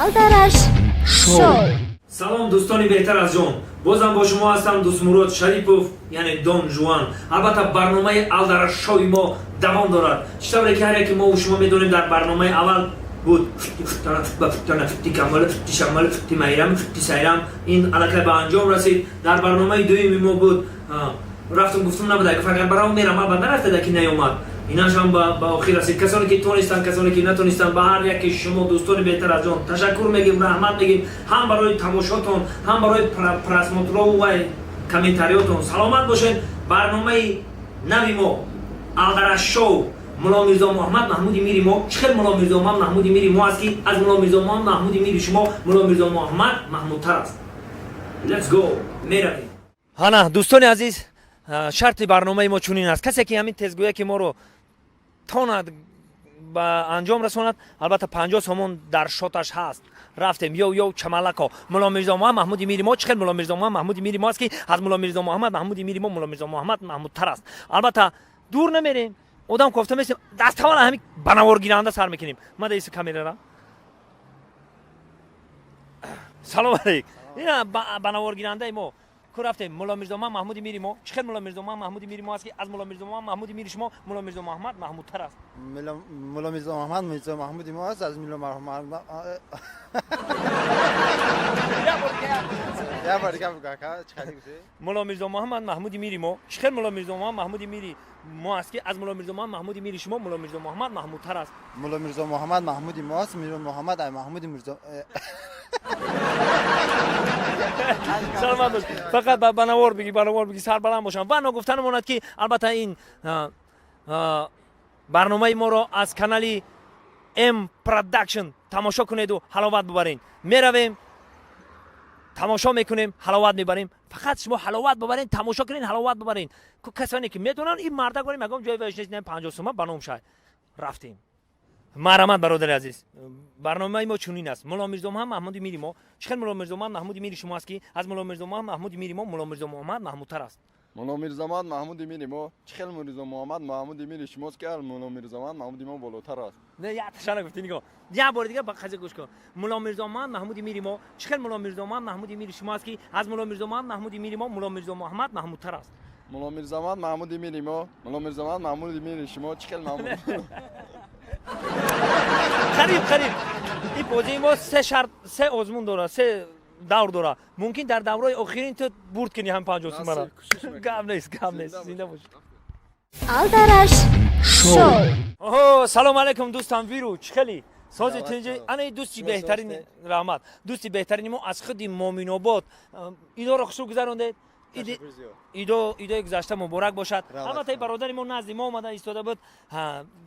آدرش شو. سلام دوستانی بهتر از جان، بازم با شما هستم دوست مراد شریپوف یعنی دون جوان. البته برنامه آدرش شوی ما دوام دارد. چطوری که هر یک ما و شما میدونیم در برنامه اول بود فتی کمال فتی شمال فتی میرم فتی سیرم، این علاقه به انجام رسید. در برنامه دومی ما بود رفتم گفتم نبوده که فقط برام میرم البته نرفته که نیومد، ایناش هم به آخر رسید. کسانی که تونستن کسانی که نتونستن به هر یکی شما دوستان بهتر از جان تشکر میگیم، رحمت میگیم، هم برای تماشاتون هم برای پرسماترو و کامنتاریاتون. سلامت باشین. برنامه نوی ما آدرش شو مولا میرزا محمد محمودی میری ما چخل مولا میرزا محمد محمودی میری ما است که از مولا میرزا محمد محمودی میری شما مولا میرزا محمد محمودتر است. لیتس گو میرویم. هانا دوستان عزیز، شرط برنامه ما چنین است. کسی که همین تزگویی که ما رو تاند به انجام رساند البته 50 سومون در شاتش هست. رفتیم یو چملکا مولا میرزا محمد محمودی میری ما چخل مولا میرزا محمد محمودی میری ما است که از مولا میرزا محمد محمودی میری ما مولا میرزا محمد محمودتر است. البته دور نمیریم، آدم گفته میسیم دست حوالا همین بنوار گیرنده سر میکنیم. ما دیس کامیرا را سلام علیک. اینا بنوار گیرنده ما کو رفتیم مولا میرزا محمد محمودی میری ما چخل مولا میرزا محمد محمودی میری ما است که از مولا میرزا محمد محمودی میری شما مولا میرزا محمد محمودتر است. مولا میرزا محمد میرزا محمودی ما است از مولا محمد یا بار دیگه بگو که چخالی گوشه مولا میرزا محمد محمودی میری ما چخل مولا میرزا محمد محمودی میری ما است که از مولا میرزا محمد محمودی میری شما مولا میرزا محمد محمودتر است. مولا میرزا محمد محمودی ما است میرزا محمد محمودی میرزا سلامت باش. فقط بنوار بگی سر بلند باشم. و نگفتن ماند که البته این برنامه ما رو از کانال ام پروداکشن تماشا کنید و حلاوت ببرین. میرویم تماشا میکنیم حلاوت میبریم. فقط شما حلاوت ببرین، تماشا کنین، حلاوت ببرین. کسانی که میدونن این مردا گوریم مگم جای وش نیست 50 سوم بنام شای رفتیم. مرحمت برادر عزیز، برنامه ما چنین است. مولا میرزا محمد محمودی میری ما چخل مولا میرزا محمد محمودی میری شما است که از مولا میرزا محمد محمودی میری ما مولا میرزا محمد محمودتر است. مولا میرزا محمد محمودی میری ما چخل میرزا محمد محمودی میری شما است که مولا میرزا محمد محمودی ما بالاتر است. نه یا تشنه گفتی نگاه یه بار دیگه با خزه گوش کن. مولا میرزا محمد محمودی میری ما چخل مولا میرزا محمد محمودی میری شما است که از مولا میرزا محمد محمودی میری ما مولا میرزا محمد محمودتر است. مولا میرزا محمد محمودی میری ما مولا میرزا محمد محمودی میری شما چخل محمود قریب این بازی ما سه آزمون داره، سه دور داره. ممکن در دورای آخرین تو برد کنی هم 50 سوم را. گام نیست زنده باش. آدرش شو. اوه سلام علیکم دوستان ویرو چخلی سازی تنجی انا دوستی بهترین رحمت دوستی بهترین ما از خود مومن آباد ایدو رو خوش گذرونده. ایدو گذشته مبارک باشد. البته برادر ما نزد ما اومده ایستاده بود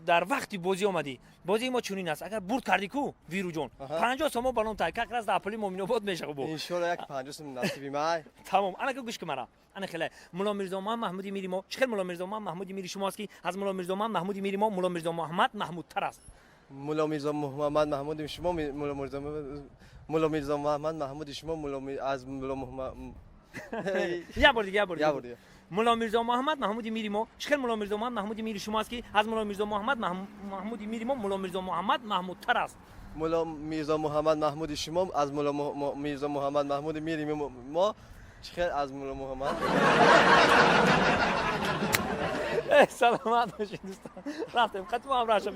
در وقتی بازی اومدی. بازی ما چنین است اگر برد کردی کو ویرو جون 50 سوم بالون تا یک راست اپلی مومن آباد میشه بو ان شاء الله یک 50 سوم نصیب مای تمام. انا که گوش که مرا انا خیلی مولا میرزا محمد محمودی میری ما چخل مولا میرزا محمد محمودی میری شما است که از مولا میرزا محمد محمودی میری ما مولا میرزا محمد محمودتر است. مولا میرزا محمد محمودی شما مولا میرزا محمد محمودی شما از مولا محمد یه بار دیگه مولا میرزا محمد محمودی میری ما چخل مولا میرزا محمد محمودی میری شما است که از مولا میرزا محمد محمودی میری ما مولا میرزا محمد محمودتر است. مولا میرزا محمد محمودی شما از مولا میرزا محمد محمودی میری ما چخل از مولا محمد سلامت باشین دوستان. رفتیم ختم هم رفتیم.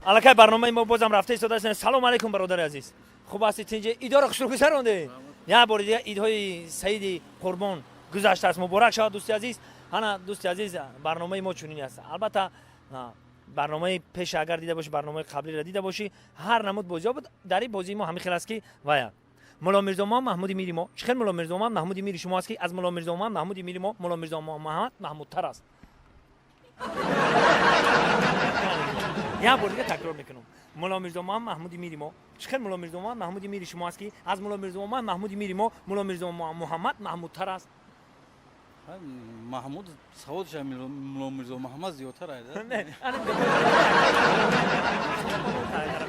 الکی برنامه ما بازم رفته ایستاده. سلام علیکم برادر عزیز، خوب هستید؟ اینجا ایدا رو خوش گذرونده. یه بار دیگه ایدهای سعید قربان گذشته است مبارک شود دوستی عزیز. هانا دوستی عزیز برنامه ما چنین است. البته برنامه پیش اگر دیده باشی برنامه قبلی را دیده باشی هر نمود بازی بود در این بازی ما همین خیلی است که وای مولا میرزا محمد محمودی میری ما چخل مولا میرزا محمد محمودی میری شما است که از مولا میرزا محمد محمودی میری ما مولا میرزا محمد محمودتر است. یه بار دیگه تکرار میکنم. مولا میرزا محمد محمودی میری ما چخل مولا میرزا محمد محمودی میری شما است که از مولا میرزا محمد محمودی میری ما مولا میرزا محمد محمودتر است. محمود سعود مولا میرزا محمد زیادتر است. نه انا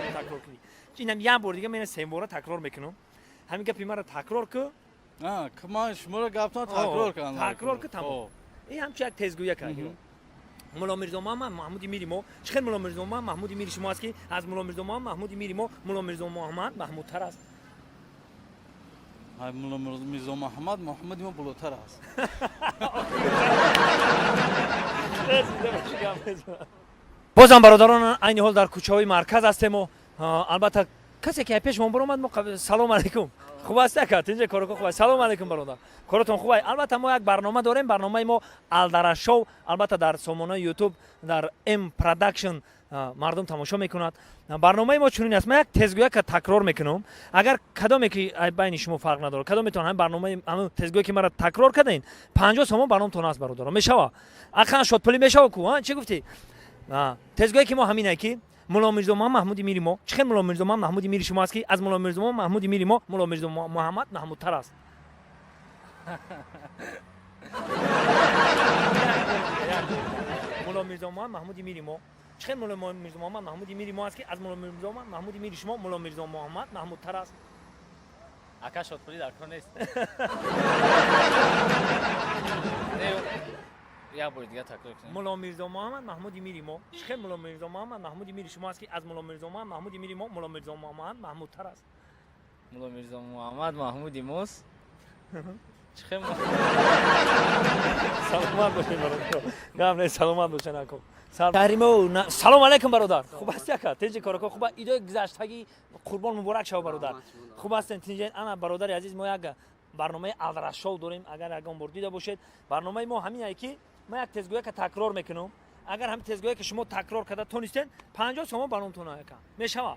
تکرار کنی اینم یه بار دیگه من سه بار تکرار میکنم. همین گپی مرا تکرار که کما شما رو گفتم تکرار کن تکرار که تمام. این همچه یک تزگویی کنی مولا میرزا محمد محمودی میریم و چخیر مولا میرزا محمد محمودی میری شما است که از مولا میرزا محمد محمودی میریم و مولا میرزا محمد محمود تر است های مولا میرزا محمد محمودی ما بالاتر است. بازم برادران این حال در کوچه های مرکز هستیم و البته کسی که پیش من برآمد ما سلام علیکم خوب است که اینجا کارو خوب است سلام علیکم برادر کارتون خوبه البته ما یک برنامه داریم برنامه ما الدرش شو البته در سامانه یوتیوب در ام پروداکشن مردم تماشا میکنند برنامه ما چنین است من یک تزگویی که تکرار میکنم اگر کدامی که بین شما فرق نداره کدامتون هم برنامه همون تزگویی که مرا تکرار کردین 50 سوم برنامه‌تون است برادر میشوه اخن شد پلی میشوه کو چی گفتی تزگویی که ما همینه که مولا میرزا محمد محمودی میریم و چخیر مولا میرزا محمد محمودی میری شما است که از مولا میرزا محمد محمودی میریم و مولا میرزا محمد محمود تر است مولا میرزا محمد محمودی میریم و چخیر مولا میرزا محمد محمودی میریم است که از مولا میرزا محمد محمودی میری شما مولا میرزا محمد محمود تر است اکا شد پلی در کار نیست یا بار دیگه تکرار کنیم مولا میرزا محمد محمودی میریم و چخیر مولا میرزا محمد محمودی میری شما است که از مولا میرزا محمد محمودی میریم و مولا میرزا محمد محمود تر است مولا میرزا محمد محمودی موس چخه سلامت باشین برادر گام نه سلامت باشین اکو تحریم سلام علیکم برادر خوب است که تیجی کارکو خوبه ایده گذشتگی قربان مبارک شو برادر خوب است تیجی انا برادر عزیز ما یک برنامه الدرش شو داریم اگر اگه بار دیده باشید برنامه ما همینه که ما یک تزگویی که تکرار میکنم اگر هم تزگویی که شما تکرار کرده تونستین 50 سوم برنامه‌تون یکم میشوه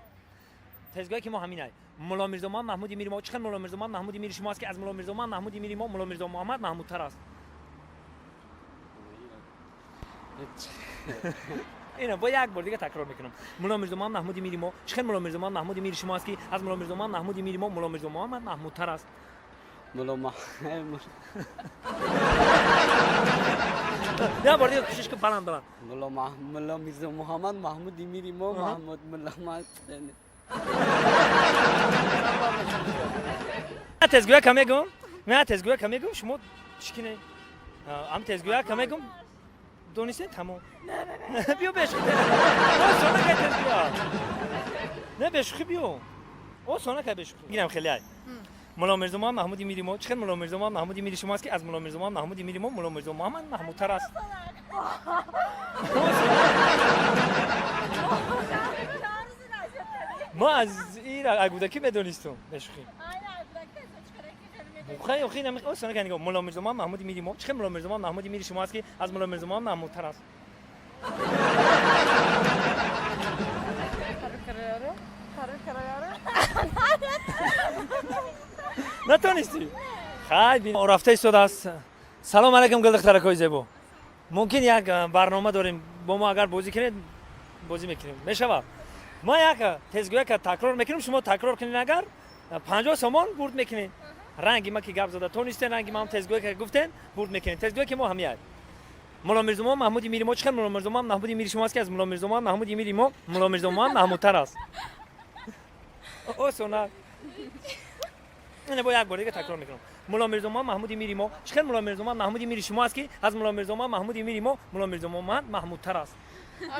تزگویی که ما همینه مولا میرزا محمد محمودی میریم و چخیر مولا میرزا محمد محمودی میری شما است که از مولا میرزا محمد محمودی میریم و مولا میرزا محمد محمود تر است اینا با یک بار دیگه تکرار میکنم مولا میرزا محمد محمودی میریم و چخیر مولا میرزا محمد محمودی میری شما است که از مولا میرزا محمد محمودی میریم و مولا میرزا محمد محمود تر است یا بار دیگه کوشش کن بلند بلند مولا میرزا محمد محمودی میریم و محمود مولا تزگویی که میگم من تزگویی که میگم شما چیکنه هم تزگویی که میگم دونیسته تمام بیا بشخ سونا که تزگویی نه بشخ بیا او سونا که بشخ گیرم خیلی های مولا میرزا محمد محمودی میریم و چخیر مولا میرزا محمد محمودی میری شما است که از مولا میرزا محمد محمودی میریم و مولا میرزا محمد محمود تر است ما از این اگودکی بدونستم بشخی خیلی خیلی نمیخوام سونا که نگم مولا میرزا محمد محمودی میریم و چخیر مولا میرزا محمد محمودی میری شما است که از مولا میرزا محمد محمود تر است نتونستی خیلی رفته استاد است سلام علیکم گل دخترکای زیبا ممکن یک برنامه داریم با ما اگر بازی کنید بازی میکنیم میشوه ما یک تزگویی که تکرار میکنیم شما تکرار کنین اگر 50 سوم برد میکنین رنگی ما که گپ زده تو نیستین رنگی ما هم تزگویی که گفتین برد میکنین تزگویی که ما همین مولا میرزا محمد محمودی میریم و چخیر مولا میرزا محمد محمودی میری شما است که از مولا میرزا محمد محمودی میریم و مولا میرزا محمد محمود تر است او سونا نه با یک بار دیگه تکرار میکنم مولا میرزا محمد محمودی میریم و چخیر مولا میرزا محمد محمودی میری شما است که از مولا میرزا محمد محمودی میریم و مولا میرزا محمد محمود تر است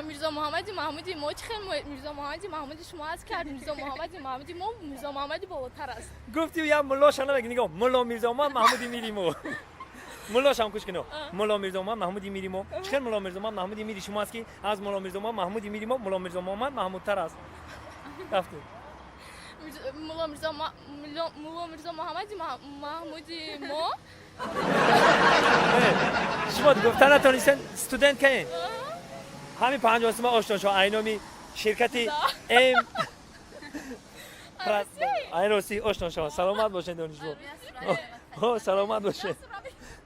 میرزا محمد محمودی ما چخیر میرزا محمد محمودی شما است که میرزا محمد محمودی ما میرزا محمد بالاتر است گفتی یا مولا شنو بگی نگاه مولا میرزا محمد محمودی میریم و مولا شام کوش کنو مولا میرزا محمد محمودی میریم و چخیر مولا میرزا محمد محمودی میری شما است که از مولا میرزا محمد محمودی میریم و مولا میرزا محمد محمود تر است گفتی مولا میرزا محمد محمودی ما شما گفتن نتونستن استودنت کین همین 50 سوم آشنا شو اینامی شرکتی ام ایروسی آشنا شو سلامت باشین دانشجو او سلامت باشین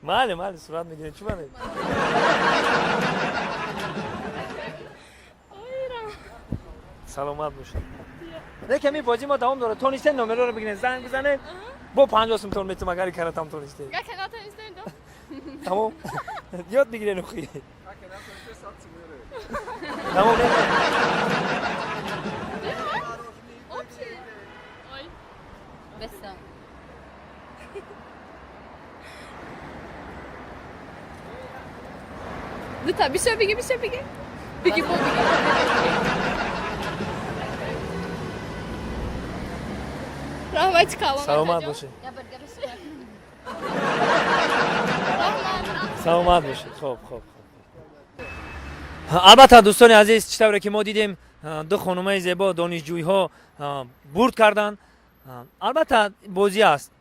ماله صورت میگیرین چی بله سلامت باشین دیگه می بازی ما دوام داره تونیستن نمره رو بگیرین زنگ بزنه با 50 سوم تون میتونم اگر کارتام تونسته یا که نتونستین تمام یاد بگیرین خوی تمام بسم دو تا بیشو بگی بگی با بگی رحمت کاوام سلامت باشه سلامت باشه خب البته دوستان عزیز چطوره که ما دیدیم دو خانمای زیبا دانشجویی ها برد کردن البته بازی است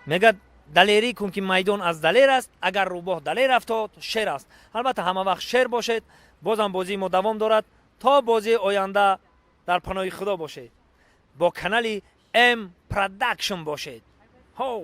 میگه دلیری کن که میدان از دلیر است اگر روباه دلیر افتاد شیر است البته همه وقت شیر باشید بازم بازی ما دوام دارد تا بازی آینده در پناه خدا باشید با کانال ام پروداکشن باشید هو